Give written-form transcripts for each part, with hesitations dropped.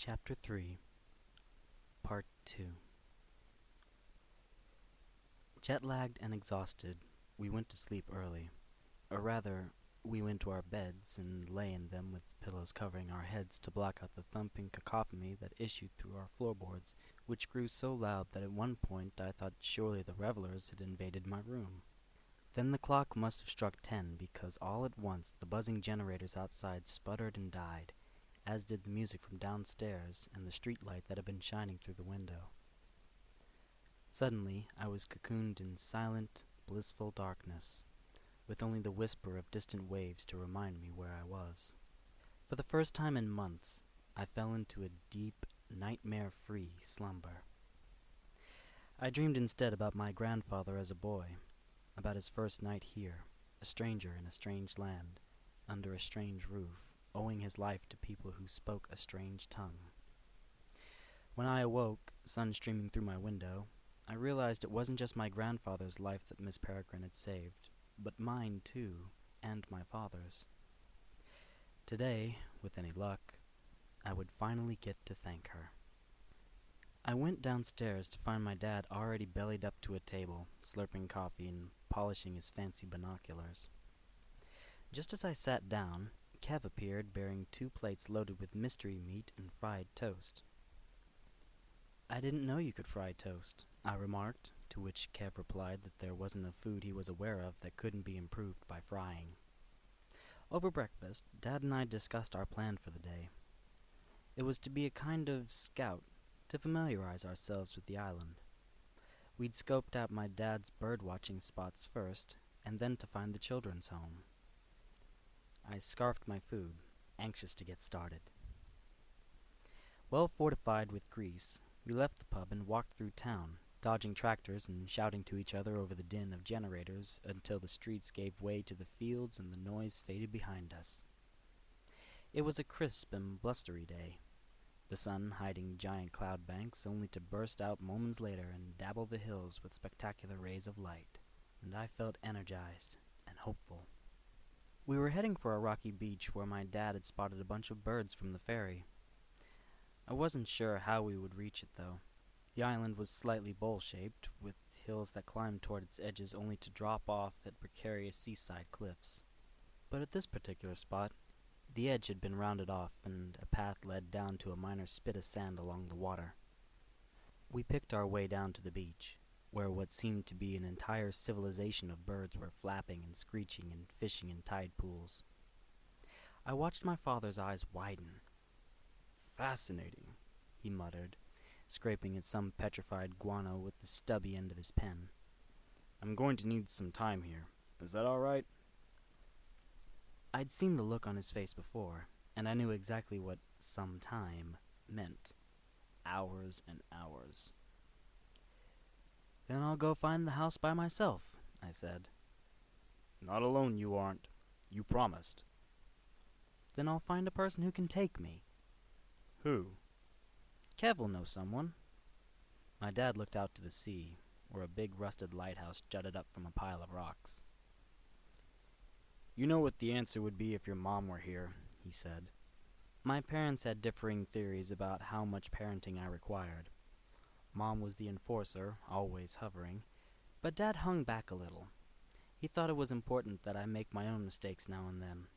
Chapter 3, Part 2. Jet-lagged and exhausted, we went to sleep early. Or rather, we went to our beds and lay in them with pillows covering our heads to block out the thumping cacophony that issued through our floorboards, which grew so loud that at one point I thought surely the revelers had invaded my room. Then the clock must have struck 10, because all at once the buzzing generators outside sputtered and died, as did the music from downstairs and the street light that had been shining through the window. Suddenly, I was cocooned in silent, blissful darkness, with only the whisper of distant waves to remind me where I was. For the first time in months, I fell into a deep, nightmare-free slumber. I dreamed instead about my grandfather as a boy, about his first night here, a stranger in a strange land, under a strange roof, owing his life to people who spoke a strange tongue. When I awoke, sun streaming through my window, I realized it wasn't just my grandfather's life that Miss Peregrine had saved, but mine too, and my father's. Today, with any luck, I would finally get to thank her. I went downstairs to find my dad already bellied up to a table, slurping coffee and polishing his fancy binoculars. Just as I sat down, Kev appeared bearing 2 plates loaded with mystery meat and fried toast. "I didn't know you could fry toast," I remarked, to which Kev replied that there wasn't a food he was aware of that couldn't be improved by frying. Over breakfast, Dad and I discussed our plan for the day. It was to be a kind of scout, to familiarize ourselves with the island. We'd scoped out my dad's bird-watching spots first, and then to find the children's home. I scarfed my food, anxious to get started. Well fortified with grease, we left the pub and walked through town, dodging tractors and shouting to each other over the din of generators until the streets gave way to the fields and the noise faded behind us. It was a crisp and blustery day, the sun hiding giant cloud banks only to burst out moments later and dabble the hills with spectacular rays of light, and I felt energized and hopeful. We were heading for a rocky beach where my dad had spotted a bunch of birds from the ferry. I wasn't sure how we would reach it, though. The island was slightly bowl-shaped, with hills that climbed toward its edges only to drop off at precarious seaside cliffs. But at this particular spot, the edge had been rounded off, and a path led down to a minor spit of sand along the water. We picked our way down to the beach, where what seemed to be an entire civilization of birds were flapping and screeching and fishing in tide pools. I watched my father's eyes widen. "Fascinating," he muttered, scraping at some petrified guano with the stubby end of his pen. "I'm going to need some time here. Is that all right?" I'd seen the look on his face before, and I knew exactly what "some time" meant. Hours and hours. "Then I'll go find the house by myself," I said. "Not alone you aren't. You promised." "Then I'll find a person who can take me." "Who?" "Kev will know someone." My dad looked out to the sea, where a big rusted lighthouse jutted up from a pile of rocks. "You know what the answer would be if your mom were here," he said. My parents had differing theories about how much parenting I required. Mom was the enforcer, always hovering, but Dad hung back a little. He thought it was important that I make my own mistakes now and then.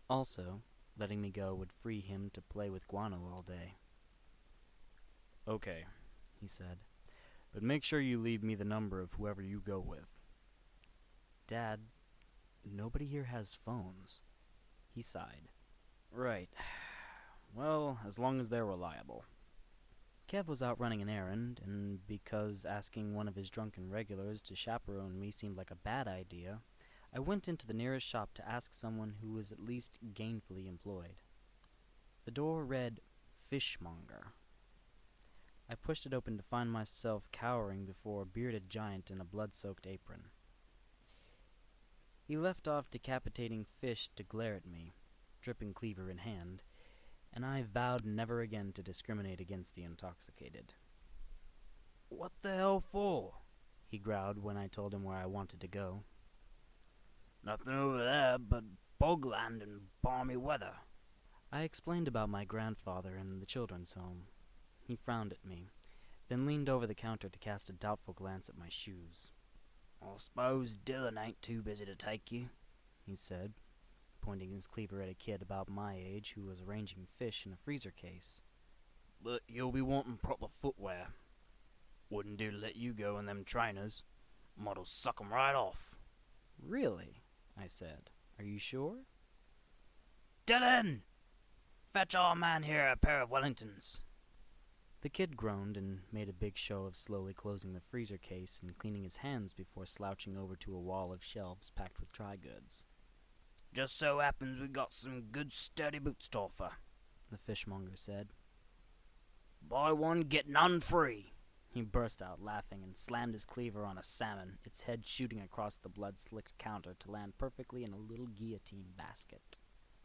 Also, letting me go would free him to play with guano all day. "Okay," he said, "but make sure you leave me the number of whoever you go with." "Dad, nobody here has phones." He sighed. "Right. Well, as long as they're reliable." Kev was out running an errand, and because asking one of his drunken regulars to chaperone me seemed like a bad idea, I went into the nearest shop to ask someone who was at least gainfully employed. The door read, "Fishmonger." I pushed it open to find myself cowering before a bearded giant in a blood-soaked apron. He left off decapitating fish to glare at me, dripping cleaver in hand, and I vowed never again to discriminate against the intoxicated. "What the hell for?" he growled when I told him where I wanted to go. "Nothing over there but bogland and balmy weather. I explained about my grandfather and the children's home. He frowned at me, then leaned over the counter to cast a doubtful glance at my shoes. "I s'pose Dylan ain't too busy to take you," he said, pointing his cleaver at a kid about my age who was arranging fish in a freezer case. "But you'll be wantin' proper footwear. Wouldn't do to let you go in them trainers. Might'll suck 'em right off." "Really?" I said. "Are you sure?" "Dylan! Fetch our man here a pair of Wellingtons." The kid groaned and made a big show of slowly closing the freezer case and cleaning his hands before slouching over to a wall of shelves packed with dry goods. "Just so happens we got some good sturdy boots to offer," the fishmonger said. "Buy one, get none free." He burst out laughing and slammed his cleaver on a salmon, its head shooting across the blood-slicked counter to land perfectly in a little guillotine basket.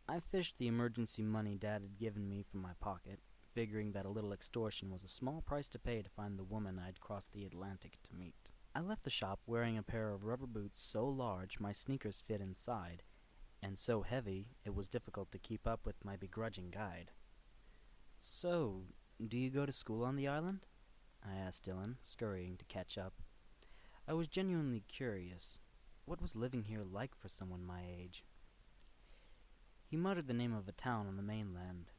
I fished the emergency money Dad had given me from my pocket, figuring that a little extortion was a small price to pay to find the woman I'd crossed the Atlantic to meet. I left the shop wearing a pair of rubber boots so large my sneakers fit inside, and so heavy it was difficult to keep up with my begrudging guide. "So, do you go to school on the island?" I asked Dylan, scurrying to catch up. I was genuinely curious. What was living here like for someone my age? He muttered the name of a town on the mainland.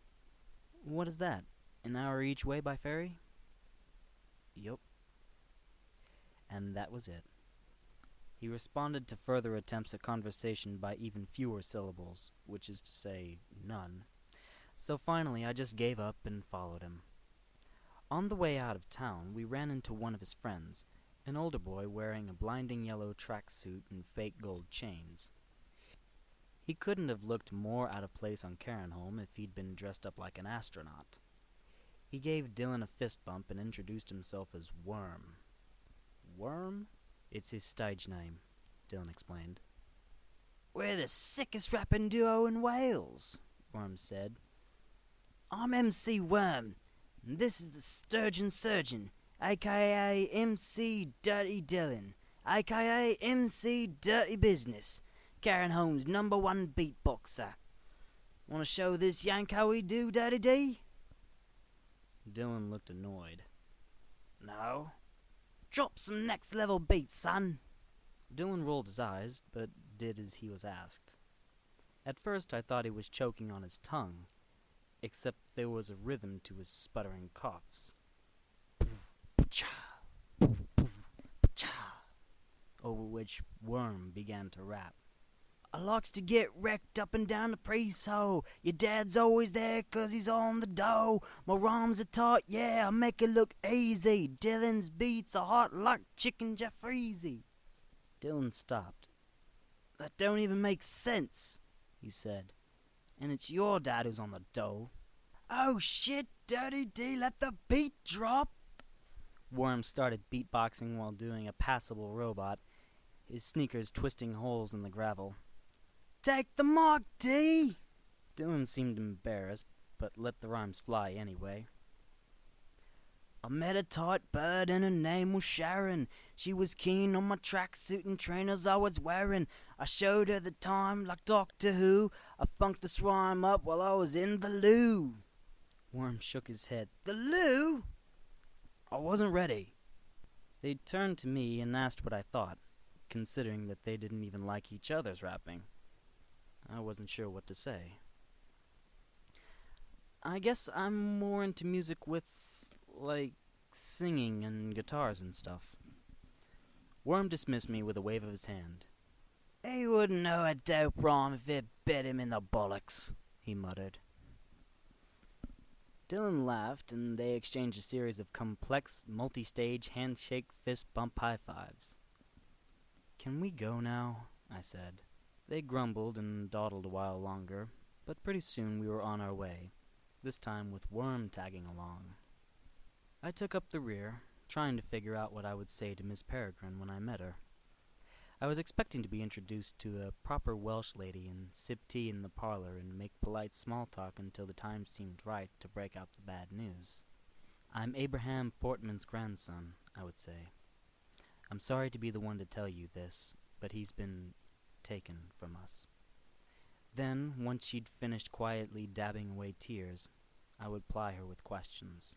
"What is that? An hour each way by ferry?" "Yup." And that was it. He responded to further attempts at conversation by even fewer syllables, which is to say, none. So finally I just gave up and followed him. On the way out of town, we ran into one of his friends, an older boy wearing a blinding yellow tracksuit and fake gold chains. He couldn't have looked more out of place on Carenholm if he'd been dressed up like an astronaut. He gave Dylan a fist bump and introduced himself as Worm. "Worm? It's his stage name," Dylan explained. "We're the sickest rapping duo in Wales," Worm said. "I'm MC Worm, and this is the Sturgeon Surgeon, a.k.a. MC Dirty Dylan, a.k.a. MC Dirty Business, Carenholm's #1 beatboxer. Want to show this yank how we do, Dirty D?" Dylan looked annoyed. "No. Drop some next level beats, son." Dylan rolled his eyes, but did as he was asked. At first I thought he was choking on his tongue, except there was a rhythm to his sputtering coughs. Over which Worm began to rap. "I likes to get wrecked up and down the pre-hole. Your dad's always there 'cause he's on the dough. My rhymes are tight, yeah, I make it look easy. Dylan's beats are hot like chicken Jeffreezy." Dylan stopped. "That don't even make sense," he said. "And it's your dad who's on the dough." "Oh shit, Dirty D, let the beat drop." Worm started beatboxing while doing a passable robot, his sneakers twisting holes in the gravel. "Take the mic, D." Dylan seemed embarrassed, but let the rhymes fly anyway. "I met a tight bird and her name was Sharon. She was keen on my tracksuit and trainers I was wearing. I showed her the time like Doctor Who. I funked this rhyme up while I was in the loo." Worm shook his head. "The loo? I wasn't ready." They turned to me and asked what I thought, considering that they didn't even like each other's rapping. I wasn't sure what to say. "I guess I'm more into music with, like, singing and guitars and stuff." Worm dismissed me with a wave of his hand. "He wouldn't know a dope rhyme if it bit him in the bollocks," he muttered. Dylan laughed, and they exchanged a series of complex, multi-stage handshake fist bump high fives. "Can we go now?" I said. They grumbled and dawdled a while longer, but pretty soon we were on our way, this time with Worm tagging along. I took up the rear, trying to figure out what I would say to Miss Peregrine when I met her. I was expecting to be introduced to a proper Welsh lady and sip tea in the parlor and make polite small talk until the time seemed right to break out the bad news. "I'm Abraham Portman's grandson," I would say. "I'm sorry to be the one to tell you this, but he's been taken from us." Then, once she'd finished quietly dabbing away tears, I would ply her with questions.